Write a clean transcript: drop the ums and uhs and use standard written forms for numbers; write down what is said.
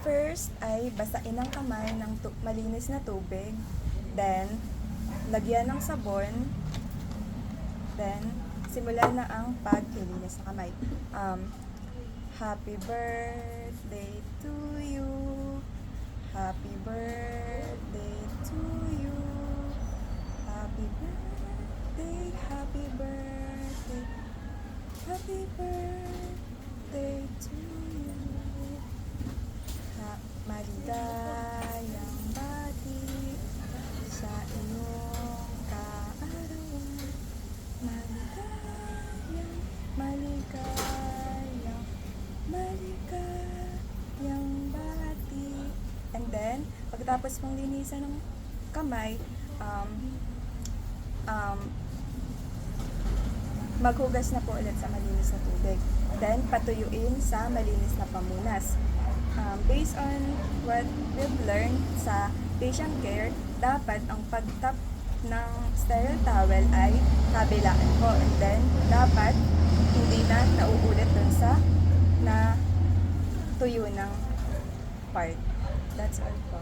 First ay basain ang kamay ng malinis na tubig. Then, lagyan ng sabon. Then, simulan na ang paglilinis ng kamay. Happy birthday to you. Happy birthday to you. Happy birthday, happy birthday. Happy birthday to you. Maligayang bati sa iyong kaarawan. Maligayang bati. And then, pagkatapos mong linisan ng kamay, maghugas na po ulit sa malinis na tubig. Then, patuyuin sa malinis na pamunas. Based on what we've learned sa patient care, dapat ang pagtap ng sterile towel ay kabilaan po. And then, dapat hindi na nauulit dun sa na tuyo ng part. That's all po.